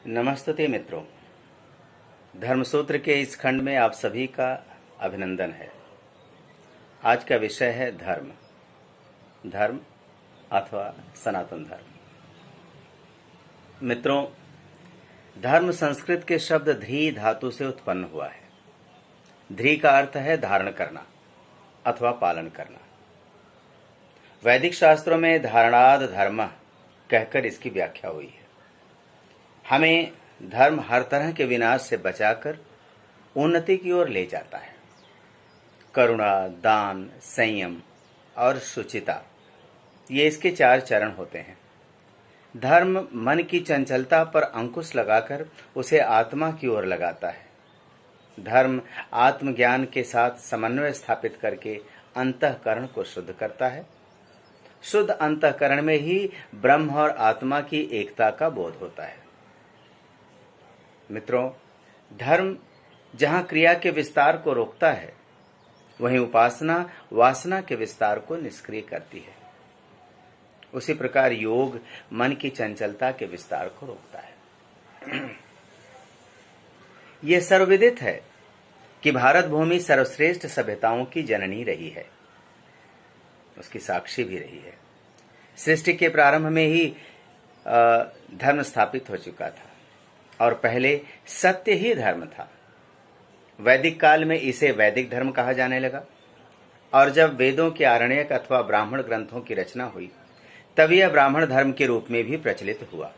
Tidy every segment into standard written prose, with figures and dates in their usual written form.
नमस्ते मित्रों, धर्मसूत्र के इस खंड में आप सभी का अभिनंदन है। आज का विषय है धर्म अथवा सनातन धर्म। मित्रों, धर्म संस्कृत के शब्द ध्री धातु से उत्पन्न हुआ है। ध्री का अर्थ है धारण करना अथवा पालन करना। वैदिक शास्त्रों में धारणाद धर्म कहकर इसकी व्याख्या हुई है। हमें धर्म हर तरह के विनाश से बचाकर उन्नति की ओर ले जाता है। करुणा, दान, संयम और शुचिता, ये इसके 4 चरण होते हैं। धर्म मन की चंचलता पर अंकुश लगाकर उसे आत्मा की ओर लगाता है। धर्म आत्मज्ञान के साथ समन्वय स्थापित करके अंतःकरण को शुद्ध करता है। शुद्ध अंतःकरण में ही ब्रह्म और आत्मा की एकता का बोध होता है। मित्रों, धर्म जहां क्रिया के विस्तार को रोकता है, वहीं उपासना वासना के विस्तार को निष्क्रिय करती है। उसी प्रकार योग मन की चंचलता के विस्तार को रोकता है। यह सर्वविदित है कि भारत भूमि सर्वश्रेष्ठ सभ्यताओं की जननी रही है, उसकी साक्षी भी रही है। सृष्टि के प्रारंभ में ही धर्म स्थापित हो चुका था और पहले सत्य ही धर्म था। वैदिक काल में इसे वैदिक धर्म कहा जाने लगा और जब वेदों के आरण्यक अथवा ब्राह्मण ग्रंथों की रचना हुई, तब यह ब्राह्मण धर्म के रूप में भी प्रचलित हुआ।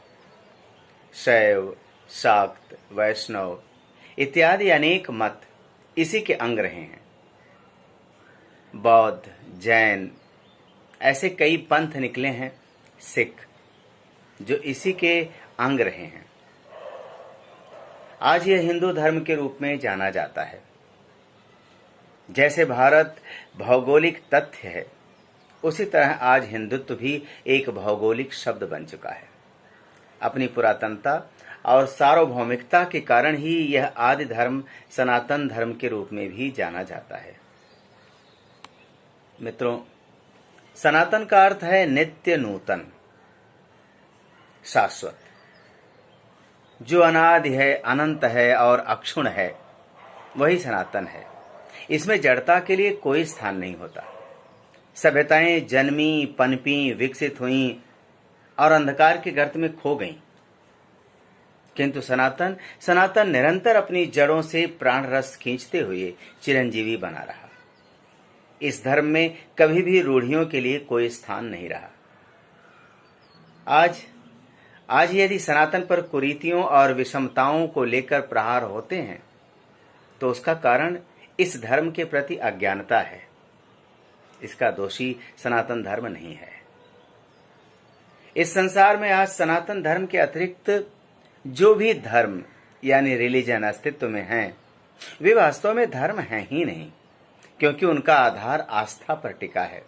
शैव, शाक्त, वैष्णव इत्यादि अनेक मत इसी के अंग रहे हैं। बौद्ध, जैन ऐसे कई पंथ निकले हैं, सिख, जो इसी के अंग रहे हैं। आज यह हिंदू धर्म के रूप में जाना जाता है। जैसे भारत भौगोलिक तथ्य है, उसी तरह आज हिंदुत्व भी एक भौगोलिक शब्द बन चुका है। अपनी पुरातनता और सार्वभौमिकता के कारण ही यह आदि धर्म सनातन धर्म के रूप में भी जाना जाता है। मित्रों, सनातन का अर्थ है नित्य, नूतन, शाश्वत। जो अनादि है, अनंत है और अक्षुण है, वही सनातन है। इसमें जड़ता के लिए कोई स्थान नहीं होता। सभ्यताएं जन्मी, पनपी, विकसित हुईं और अंधकार के गर्त में खो गईं, किंतु सनातन निरंतर अपनी जड़ों से प्राण रस खींचते हुए चिरंजीवी बना रहा। इस धर्म में कभी भी रूढ़ियों के लिए कोई स्थान नहीं रहा। आज यदि सनातन पर कुरीतियों और विषमताओं को लेकर प्रहार होते हैं, तो उसका कारण इस धर्म के प्रति अज्ञानता है। इसका दोषी सनातन धर्म नहीं है। इस संसार में आज सनातन धर्म के अतिरिक्त जो भी धर्म यानी रिलीजन अस्तित्व में हैं, वे वास्तव में धर्म हैं ही नहीं, क्योंकि उनका आधार आस्था पर टिका है।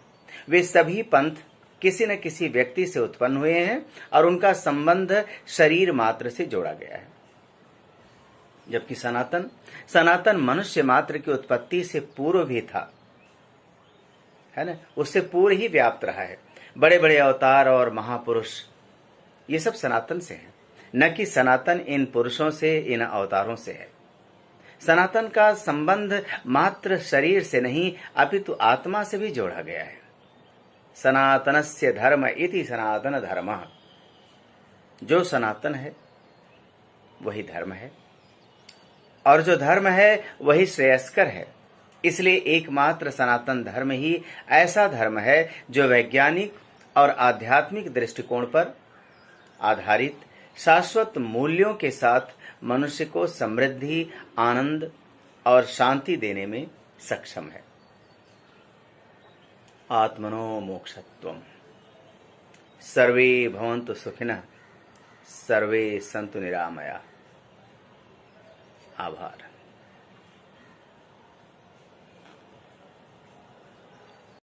वे सभी पंथ किसी न किसी व्यक्ति से उत्पन्न हुए हैं और उनका संबंध शरीर मात्र से जोड़ा गया है। जबकि सनातन मनुष्य मात्र की उत्पत्ति से पूर्व भी था, है ना, उससे पूर्व ही व्याप्त रहा है। बड़े बड़े अवतार और महापुरुष, ये सब सनातन से हैं, न कि सनातन इन पुरुषों से, इन अवतारों से है। सनातन का संबंध मात्र शरीर से नहीं, अपितु आत्मा से भी जोड़ा गया है। सनातनस्य धर्म इति सनातन धर्म। जो सनातन है वही धर्म है, और जो धर्म है वही श्रेयस्कर है। इसलिए एकमात्र सनातन धर्म ही ऐसा धर्म है जो वैज्ञानिक और आध्यात्मिक दृष्टिकोण पर आधारित शाश्वत मूल्यों के साथ मनुष्य को समृद्धि, आनंद और शांति देने में सक्षम है। आत्मनो मोक्षत्वम्। सर्वे भवन्तु सुखिनः, सर्वे सन्तु निरामया। आभार।